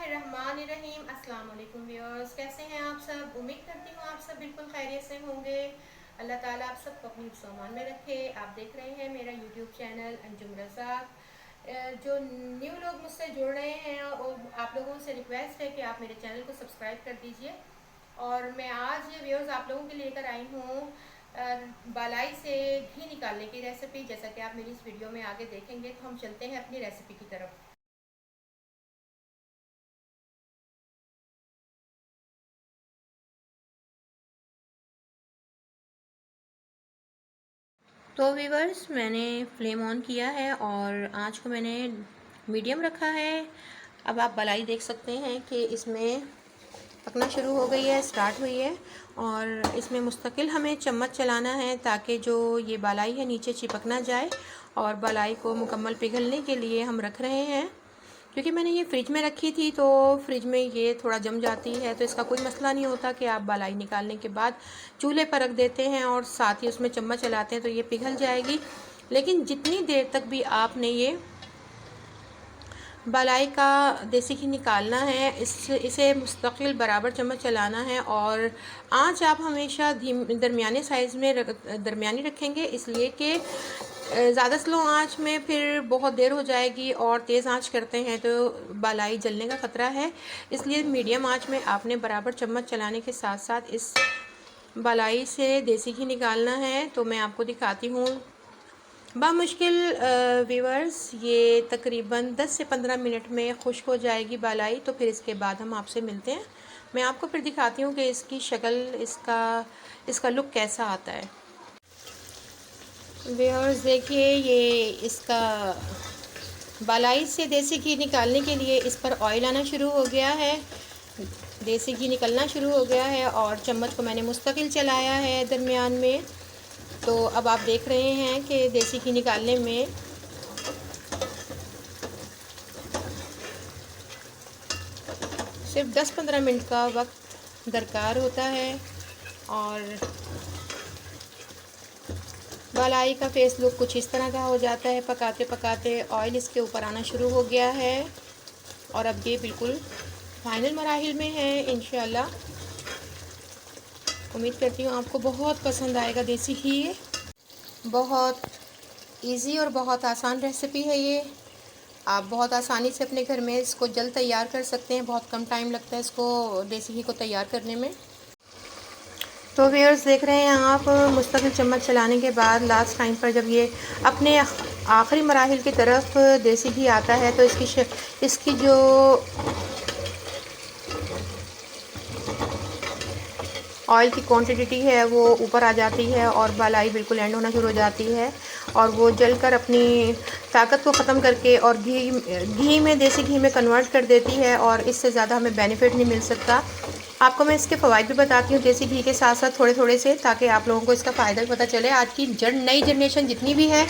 बिस्मिल्लाहिर्रहमानिर्रहीम। अस्सलाम वालेकुम व्यूअर्स, कैसे हैं आप सब। उम्मीद करती हूँ आप सब बिल्कुल खैरियत से होंगे। अल्लाह ताला आप सबको अपनी सामान में रखे। आप देख रहे हैं मेरा यूट्यूब चैनल अंजुम रज़ाक। जो न्यू लोग मुझसे जुड़ रहे हैं और आप लोगों से रिक्वेस्ट है कि आप मेरे चैनल को सब्सक्राइब कर दीजिए। और मैं आज व्यूअर्स आप लोगों के लेकर आई हूँ बालाई से घी निकालने की रेसिपी। जैसा कि आप मेरी इस वीडियो में आगे देखेंगे, तो हम चलते हैं अपनी रेसिपी की तरफ। तो व्यूअर्स, मैंने फ्लेम ऑन किया है और आँच को मैंने मीडियम रखा है। अब आप बलाई देख सकते हैं कि इसमें पकना शुरू हो गई है, स्टार्ट हुई है। और इसमें मुस्तकिल हमें चम्मच चलाना है ताकि जो ये बालाई है नीचे चिपक ना जाए। और बालाई को मुकम्मल पिघलने के लिए हम रख रहे हैं, क्योंकि मैंने ये फ्रिज में रखी थी तो फ्रिज में ये थोड़ा जम जाती है, तो इसका कोई मसला नहीं होता कि आप बालाई निकालने के बाद चूल्हे पर रख देते हैं और साथ ही उसमें चम्मच चलाते हैं तो ये पिघल जाएगी। लेकिन जितनी देर तक भी आपने ये बालाई का देसी घी निकालना है, इसे मुस्तकिल बराबर चम्मच चलाना है। और आँच आप हमेशा दरमियाने साइज़ में दरमियानी रखेंगे, इसलिए कि ज़्यादा स्लो आंच में फिर बहुत देर हो जाएगी और तेज़ आंच करते हैं तो बालाई जलने का ख़तरा है। इसलिए मीडियम आंच में आपने बराबर चम्मच चलाने के साथ साथ इस बालाई से देसी घी निकालना है। तो मैं आपको दिखाती हूँ। बामुश्किल व्यूअर्स, ये तकरीबन 10 से 15 मिनट में खुश्क हो जाएगी बालाई। तो फिर इसके बाद हम आपसे मिलते हैं। मैं आपको फिर दिखाती हूँ कि इसकी शक्ल, इसका लुक कैसा आता है। व्यूअर्स देखिए, ये इसका बालाई से देसी घी निकालने के लिए इस पर ऑयल आना शुरू हो गया है, देसी घी निकलना शुरू हो गया है और चम्मच को मैंने मुस्तकिल चलाया है दरमियान में। तो अब आप देख रहे हैं कि देसी घी निकालने में सिर्फ 10-15 मिनट का वक्त दरकार होता है। और बालाई का फेस लुक कुछ इस तरह का हो जाता है। पकाते पकाते ऑयल इसके ऊपर आना शुरू हो गया है और अब ये बिल्कुल फाइनल मराहिल में है। इंशाल्लाह उम्मीद करती हूँ आपको बहुत पसंद आएगा देसी घी। बहुत इजी और बहुत आसान रेसिपी है ये। आप बहुत आसानी से अपने घर में इसको जल्द तैयार कर सकते हैं। बहुत कम टाइम लगता है इसको, देसी घी को तैयार करने में। तो व्यूअर्स देख रहे हैं आप, मुस्तकिल चम्मच चलाने के बाद लास्ट टाइम पर जब ये अपने आखिरी मराहिल की तरफ देसी घी आता है तो इसकी जो ऑयल की क्वांटिटी है वो ऊपर आ जाती है और बालाई बिल्कुल एंड होना शुरू हो जाती है और वो जलकर अपनी ताकत को ख़त्म करके और घी में, देसी घी में कन्वर्ट कर देती है। और इससे ज़्यादा हमें बेनिफिट नहीं मिल सकता। आपको मैं इसके फ़वाइद भी बताती हूँ देसी घी के साथ साथ थोड़े थोड़े से, ताकि आप लोगों को इसका फ़ायदा भी पता चले। आज की नई जनरेशन जितनी भी है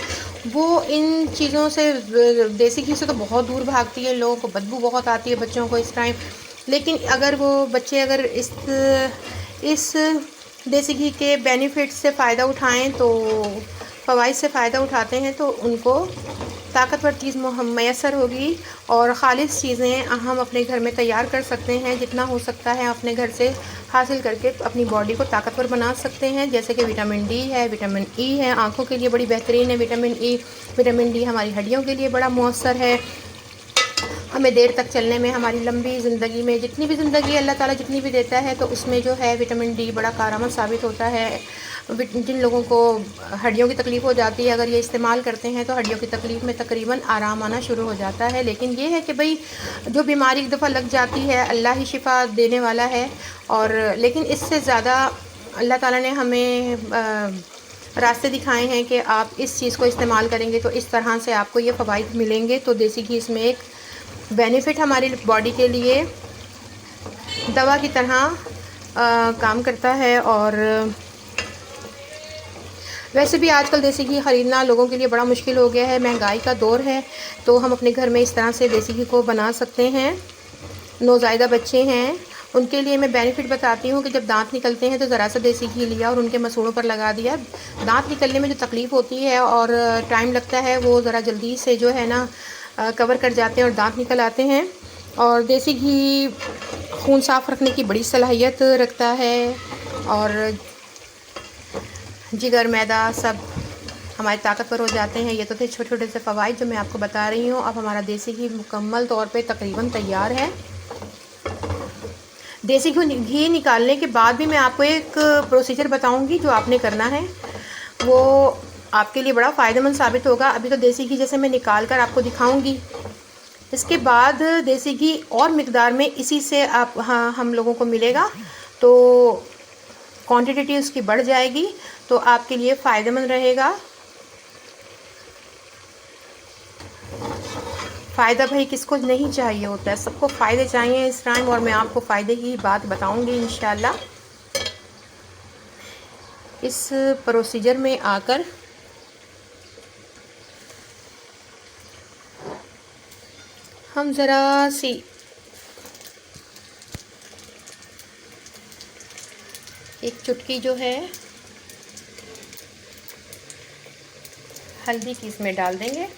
वो इन चीज़ों से, देसी घी से तो बहुत दूर भागती है। लोगों को बदबू बहुत आती है, बच्चों को इस टाइम। लेकिन अगर वो बच्चे अगर इस देसी घी के बेनिफिट से फ़ायदा उठाएं, तो फ़वाइद से फ़ायदा उठाते हैं, तो उनको ताकतवर चीज़ मैसर होगी और ख़ालिस चीज़ें हम अपने घर में तैयार कर सकते हैं। जितना हो सकता है अपने घर से हासिल करके अपनी बॉडी को ताकतवर बना सकते हैं। जैसे कि विटामिन डी है, विटामिन ई है, आँखों के लिए बड़ी बेहतरीन है विटामिन ई। विटामिन डी हमारी हड्डियों के लिए बड़ा मौसर है। हमें देर तक चलने में, हमारी लंबी ज़िंदगी में, जितनी भी ज़िंदगी अल्लाह ताला जितनी भी देता है तो उसमें जो है विटामिन डी बड़ा कारगर साबित होता है। जिन लोगों को हड्डियों की तकलीफ़ हो जाती है, अगर ये इस्तेमाल करते हैं तो हड्डियों की तकलीफ़ में तकरीबन आराम आना शुरू हो जाता है। लेकिन ये है कि भाई, जो बीमारी एक दफ़ा लग जाती है अल्लाह ही शिफा देने वाला है। और लेकिन इससे ज़्यादा अल्लाह ताला ने हमें रास्ते दिखाए हैं कि आप इस चीज़ को इस्तेमाल करेंगे तो इस तरह से आपको ये फ़वाइद मिलेंगे। तो देसी घी इसमें एक बेनिफिट हमारी बॉडी के लिए दवा की तरह काम करता है। और वैसे भी आजकल देसी घी ख़रीदना लोगों के लिए बड़ा मुश्किल हो गया है। महंगाई का दौर है, तो हम अपने घर में इस तरह से देसी घी को बना सकते हैं। नौज़ायदा बच्चे हैं, उनके लिए मैं बेनिफिट बताती हूँ कि जब दांत निकलते हैं तो ज़रा सा देसी घी लिया और उनके मसूड़ों पर लगा दिया। दांत निकलने में जो तकलीफ़ होती है और टाइम लगता है, वो ज़रा जल्दी से जो है ना कवर कर जाते हैं और दांत निकल आते हैं। और देसी घी खून साफ़ रखने की बड़ी सलाहियत रखता है, और जिगर मैदा सब हमारे ताकतवर हो जाते हैं। ये तो थे छोटे छोटे से फ़वाइद जो मैं आपको बता रही हूँ। अब हमारा देसी घी मुकम्मल तौर पे तकरीबन तैयार है। देसी घी निकालने के बाद भी मैं आपको एक प्रोसीजर बताऊंगी जो आपने करना है, वो आपके लिए बड़ा फ़ायदेमंद साबित होगा। अभी तो देसी घी जैसे मैं निकाल कर आपको दिखाऊंगी, इसके बाद देसी घी और मिकदार में इसी से आप हम लोगों को मिलेगा, तो क्वांटिटी उसकी बढ़ जाएगी, तो आपके लिए फ़ायदेमंद रहेगा। फ़ायदा भाई किसको नहीं चाहिए होता है, सबको फ़ायदे चाहिए इस टाइम, और मैं आपको फ़ायदे की बात बताऊंगी इंशाल्लाह। इस प्रोसीजर में आकर हम ज़रा सी एक चुटकी जो है हल्दी की इसमें डाल देंगे।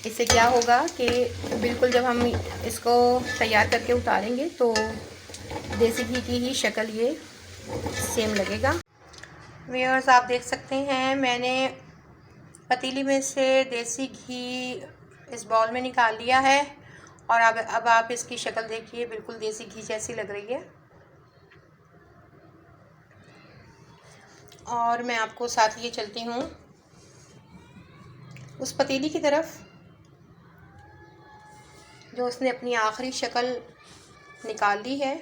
इससे क्या होगा कि बिल्कुल जब हम इसको तैयार करके उतारेंगे तो देसी घी की ही शक्ल ये सेम लगेगा। व्यूअर्स, आप देख सकते हैं मैंने पतीली में से देसी घी इस बाउल में निकाल लिया है, और अब आप इसकी शक्ल देखिए, बिल्कुल देसी घी जैसी लग रही है। और मैं आपको साथ लिए चलती हूँ उस पतीली की तरफ जो उसने अपनी आखिरी शक्ल निकाल ली है।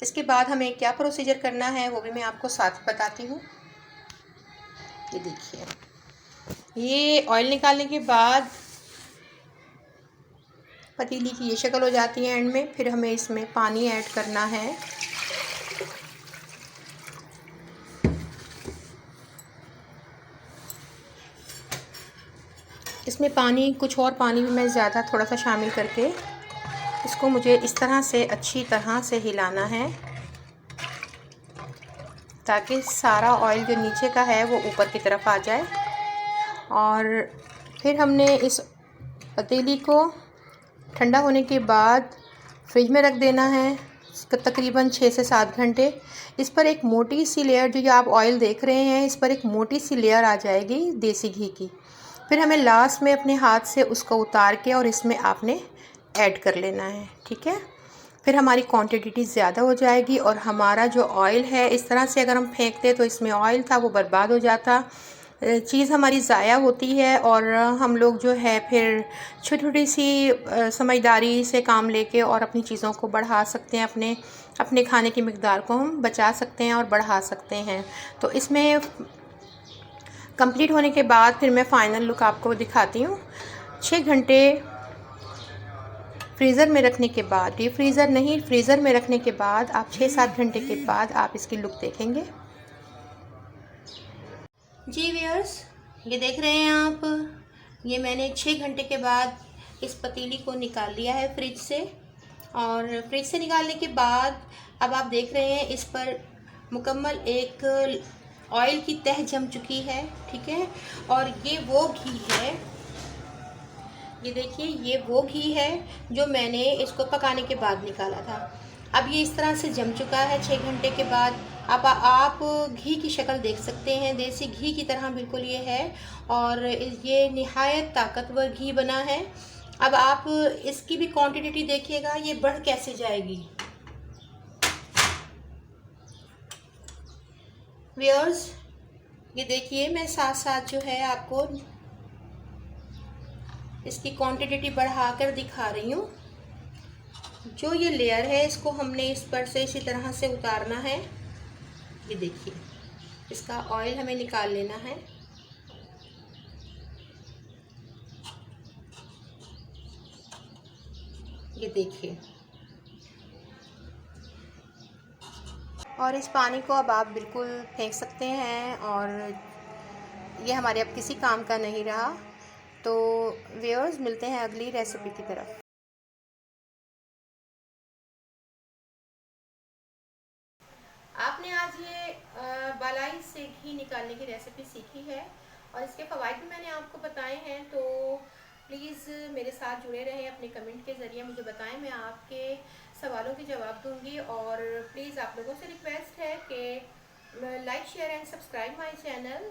इसके बाद हमें क्या प्रोसीजर करना है वो भी मैं आपको साथ बताती हूँ। ये देखिए, ये ऑयल निकालने के बाद पतीली की ये शक्ल हो जाती है एंड में। फिर हमें इसमें पानी ऐड करना है। इसमें पानी, कुछ और पानी भी मैं ज़्यादा थोड़ा सा शामिल करके इसको मुझे इस तरह से अच्छी तरह से हिलाना है, ताकि सारा ऑयल जो नीचे का है वो ऊपर की तरफ आ जाए। और फिर हमने इस पतीली को ठंडा होने के बाद फ्रिज में रख देना है तकरीबन 6 से 7 घंटे। इस पर एक मोटी सी लेयर, जो आप ऑयल देख रहे हैं, इस पर एक मोटी सी लेयर आ जाएगी देसी घी की। फिर हमें लास्ट में अपने हाथ से उसको उतार के और इसमें आपने ऐड कर लेना है, ठीक है। फिर हमारी क्वांटिटी ज़्यादा हो जाएगी, और हमारा जो ऑयल है, इस तरह से अगर हम फेंकते तो इसमें ऑयल था वो बर्बाद हो जाता, चीज़ हमारी ज़ाया होती है। और हम लोग जो है फिर छोटी छोटी सी समझदारी से काम लेके और अपनी चीज़ों को बढ़ा सकते हैं, अपने खाने की मिकदार को हम बचा सकते हैं और बढ़ा सकते हैं। तो इसमें कंप्लीट होने के बाद फिर मैं फ़ाइनल लुक आपको दिखाती हूँ। 6 घंटे फ्रीज़र में रखने के बाद, डीप फ्रीज़र नहीं, फ्रीज़र में रखने के बाद आप 6-7 घंटे के बाद आप इसकी लुक देखेंगे। जी व्यूअर्स, ये देख रहे हैं आप, ये मैंने 6 घंटे के बाद इस पतीली को निकाल लिया है फ्रिज से। और फ्रिज से निकालने के बाद अब आप देख रहे हैं इस पर मुकम्मल एक ऑयल की तह जम चुकी है, ठीक है। और ये वो घी है, ये देखिए, ये वो घी है जो मैंने इसको पकाने के बाद निकाला था। अब ये इस तरह से जम चुका है 6 घंटे के बाद। अब आप घी की शक्ल देख सकते हैं, देसी घी की तरह बिल्कुल ये है, और ये निहायत ताकतवर घी बना है। अब आप इसकी भी क्वांटिटी देखिएगा, ये बढ़ कैसे जाएगी। व्यूअर्स, ये देखिए, मैं साथ साथ जो है आपको इसकी क्वांटिटी बढ़ाकर दिखा रही हूँ। जो ये लेयर है इसको हमने इस पर से इसी तरह से उतारना है। ये देखिए, इसका ऑयल हमें निकाल लेना है। ये देखिए, और इस पानी को अब आप बिल्कुल फेंक सकते हैं, और ये हमारे अब किसी काम का नहीं रहा। तो व्यूअर्स, मिलते हैं अगली रेसिपी की तरफ। आपने आज ये बालाई से घी निकालने की रेसिपी सीखी है, और इसके फ़वाइद भी मैंने आपको बताए हैं। तो प्लीज़ मेरे साथ जुड़े रहें, अपने कमेंट के ज़रिए मुझे बताएं, मैं आपके सवालों के जवाब दूंगी। और प्लीज़ आप लोगों से रिक्वेस्ट है कि like share and subscribe my channel.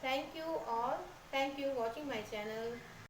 Thank you और thank you watching my channel.